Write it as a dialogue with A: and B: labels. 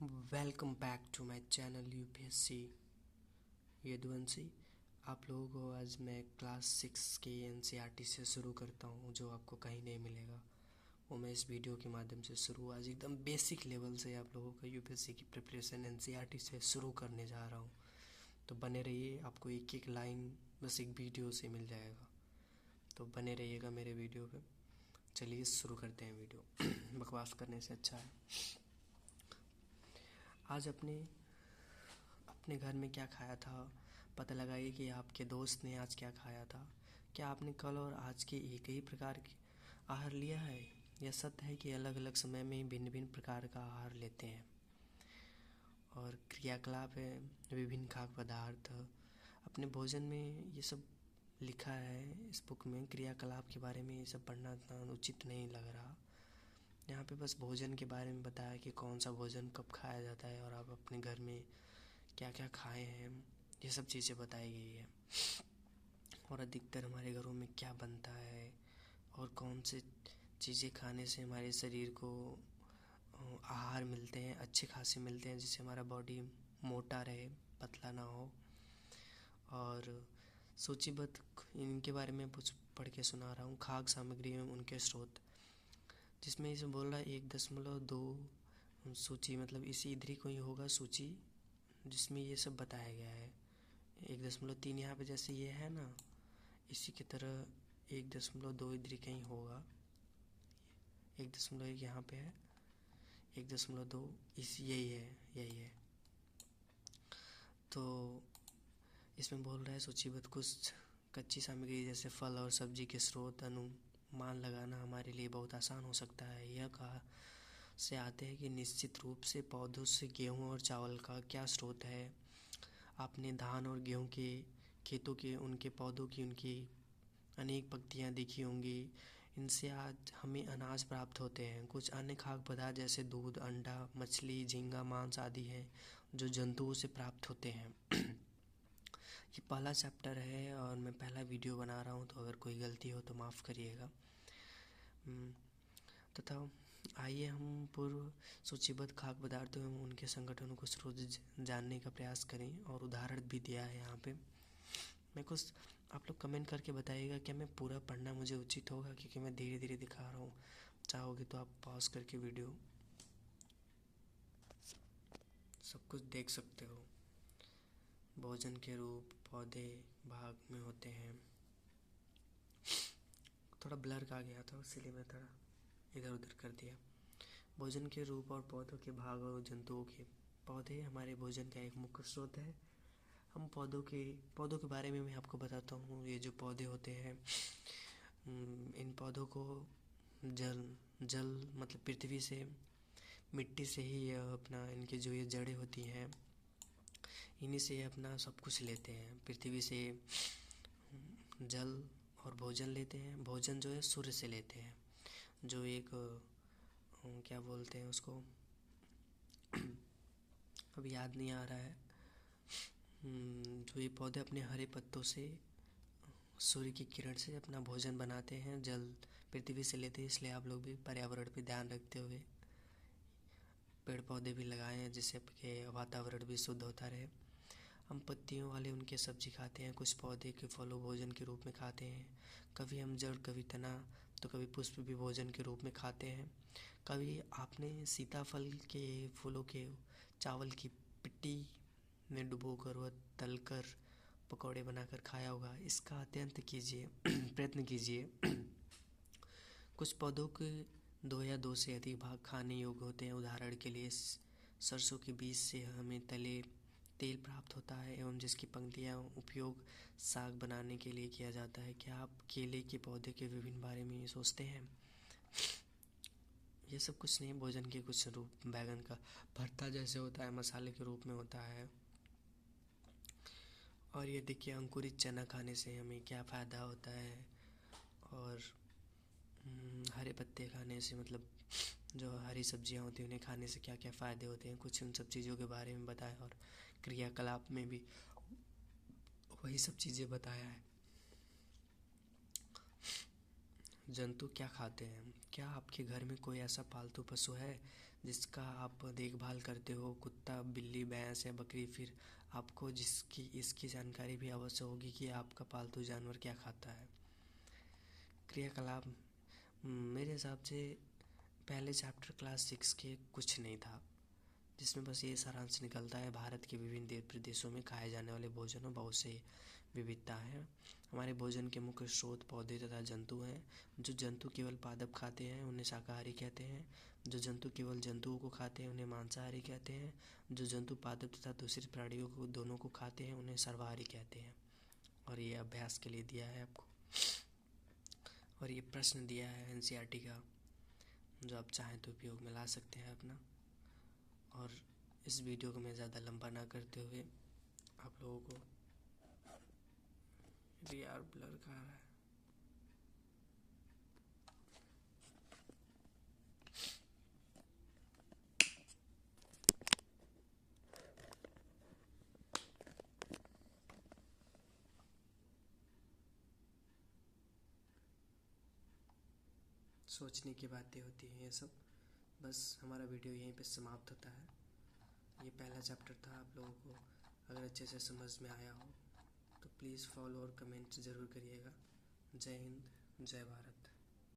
A: Welcome back to my channel UPSC Yaduvanshi. आप लोगों को आज मैं क्लास 6 के एनसीईआरटी से शुरू करता हूँ, जो आपको कहीं नहीं मिलेगा। वो मैं इस वीडियो के माध्यम से शुरू आज एकदम बेसिक लेवल से आप लोगों का यूपीएससी की प्रिपरेशन एनसीईआरटी से शुरू करने जा रहा हूँ। तो बने रहिए, आपको एक एक लाइन बस एक वीडियो से मिल जाएगा। तो बने रहिएगा मेरे वीडियो पे। चलिए शुरू करते हैं वीडियो। बकवास करने से अच्छा है। आज अपने घर में क्या खाया था, पता लगाइए कि आपके दोस्त ने आज क्या खाया था। क्या आपने कल और आज के एक ही प्रकार के आहार लिया है? यह सत्य है कि अलग अलग समय में भिन्न भिन्न प्रकार का आहार लेते हैं। और क्रियाकलाप है विभिन्न खाद्य पदार्थ। अपने भोजन में ये सब लिखा है इस बुक में। क्रियाकलाप के बारे में ये सब पढ़ना इतना उचित नहीं लग रहा। यहाँ पे बस भोजन के बारे में बताया कि कौन सा भोजन कब खाया जाता है और आप अपने घर में क्या क्या खाए हैं, ये सब चीज़ें बताई गई है। और अधिकतर हमारे घरों में क्या बनता है और कौन से चीज़ें खाने से हमारे शरीर को आहार मिलते हैं, अच्छे खासे मिलते हैं, जिससे हमारा बॉडी मोटा रहे, पतला ना हो। और सूचीबद्ध इनके बारे में कुछ पढ़ के सुना रहा हूँ। खाद्य सामग्री एवं उनके स्रोत, जिसमें इसे बोल रहा है 1.2 सूची, मतलब इसी इधर ही कोई होगा सूची जिसमें ये सब बताया गया है। 1.3 यहाँ पे जैसे ये है ना, इसी की तरह 1.2 इधर कहीं होगा। 1.1 यहाँ पे है, 1.2 इस यही है। तो इसमें बोल रहा है सूचीबद्ध कुछ कच्ची सामग्री जैसे फल और सब्जी के स्रोत अनुमान लगाना हमारे लिए बहुत आसान हो सकता है। यह कहा से आते हैं कि निश्चित रूप से पौधों से गेहूं और चावल का क्या स्रोत है। आपने धान और गेहूं के खेतों के उनके पौधों की उनकी अनेक पंक्तियां देखी होंगी। इनसे आज हमें अनाज प्राप्त होते हैं। कुछ अन्य खाद्य पदार्थ जैसे दूध, अंडा, मछली, झींगा, मांस आदि हैं जो जंतुओं से प्राप्त होते हैं। ये पहला चैप्टर है और मैं पहला वीडियो बना रहा हूँ, तो अगर कोई गलती हो तो माफ़ करिएगा। तथा आइए हम पूर्व सूचीबद्ध खाद्य पदार्थों एवं उनके संगठनों को स्रोत जानने का प्रयास करें। और उदाहरण भी दिया है यहाँ पे। मैं कुछ आप लोग कमेंट करके बताइएगा क्या मैं पूरा पढ़ना मुझे उचित होगा, क्योंकि मैं धीरे धीरे दिखा रहा हूँ। चाहोगे तो आप पॉज करके वीडियो सब कुछ देख सकते हो। भोजन के रूप पौधे भाग में होते हैं। थोड़ा ब्लर का गया था, इसलिए मैं थोड़ा इधर उधर कर दिया। भोजन के रूप और पौधों के भाग और जंतुओं के। पौधे हमारे भोजन का एक मुख्य स्रोत है। हम पौधों के बारे में मैं आपको बताता हूँ। ये जो पौधे होते हैं, इन पौधों को जल मतलब पृथ्वी से, मिट्टी से ही अपना इनके जो ये जड़ें होती हैं, इन्हीं से ये अपना सब कुछ लेते हैं। पृथ्वी से जल और भोजन लेते हैं। भोजन जो है सूर्य से लेते हैं, जो एक क्या बोलते हैं उसको, अभी याद नहीं आ रहा है। जो ये पौधे अपने हरे पत्तों से सूर्य की किरण से अपना भोजन बनाते हैं। जल पृथ्वी से लेते हैं, इसलिए आप लोग भी पर्यावरण पे ध्यान रखते हुए पेड़ पौधे भी लगाएं हैं, जिससे आपके वातावरण भी शुद्ध होता रहे। हम पत्तियों वाले उनके सब्जी खाते हैं। कुछ पौधे के फलों भोजन के रूप में खाते हैं। कभी हम जड़, कभी तना, तो कभी पुष्प भी भोजन के रूप में खाते हैं। कभी आपने सीताफल के फूलों के चावल की पिट्टी में डुबोकर व तलकर पकौड़े बनाकर खाया होगा। इसका अत्यंत कीजिए प्रयत्न कीजिए। कुछ पौधों के 2 या 2 से अधिक भाग खाने योग्य होते हैं। उदाहरण के लिए सरसों के बीज से हमें तेल प्राप्त होता है, एवं जिसकी पंक्तियाँ उपयोग साग बनाने के लिए किया जाता है। क्या आप केले के पौधे के विभिन्न बारे में सोचते हैं? ये सब कुछ नहीं, भोजन के कुछ रूप। बैगन का भरता जैसे होता है, मसाले के रूप में होता है। और ये देखिए, अंकुरित चना खाने से हमें क्या फ़ायदा होता है। और हरे पत्ते खाने से, मतलब जो हरी सब्जियां होती हैं उन्हें खाने से क्या क्या फ़ायदे होते हैं, कुछ उन सब चीज़ों के बारे में बताया। और क्रियाकलाप में भी वही सब चीज़ें बताया है। जंतु क्या खाते हैं? क्या आपके घर में कोई ऐसा पालतू पशु है जिसका आप देखभाल करते हो, कुत्ता, बिल्ली, भैंस या बकरी, फिर आपको जिसकी इसकी जानकारी भी अवश्य होगी कि आपका पालतू जानवर क्या खाता है। क्रियाकलाप मेरे हिसाब से पहले चैप्टर क्लास 6 के कुछ नहीं था, जिसमें बस ये सारांश निकलता है भारत के विभिन्न देश प्रदेशों में खाए जाने वाले भोजनों बहुत से विविधता है। हमारे भोजन के मुख्य स्रोत पौधे तथा जंतु हैं। जो जंतु केवल पादप खाते हैं उन्हें शाकाहारी कहते हैं। जो जंतु केवल जंतुओं को खाते हैं उन्हें मांसाहारी कहते हैं। जो जंतु पादप तथा दूसरे प्राणियों को दोनों को खाते हैं उन्हें सर्वाहारी कहते हैं। और ये अभ्यास के लिए दिया है आपको, और ये प्रश्न दिया है एनसीईआरटी का, जो आप चाहें तो उपयोग में ला सकते हैं अपना। और इस वीडियो को मैं ज़्यादा लंबा ना करते हुए आप लोगों को यार ब्लर कर रहा है। सोचने की बातें होती हैं ये सब। बस हमारा वीडियो यहीं पे समाप्त होता है। ये पहला चैप्टर था। आप लोगों को अगर अच्छे से समझ में आया हो तो प्लीज़ फॉलो और कमेंट ज़रूर करिएगा। जय हिंद, जय भारत।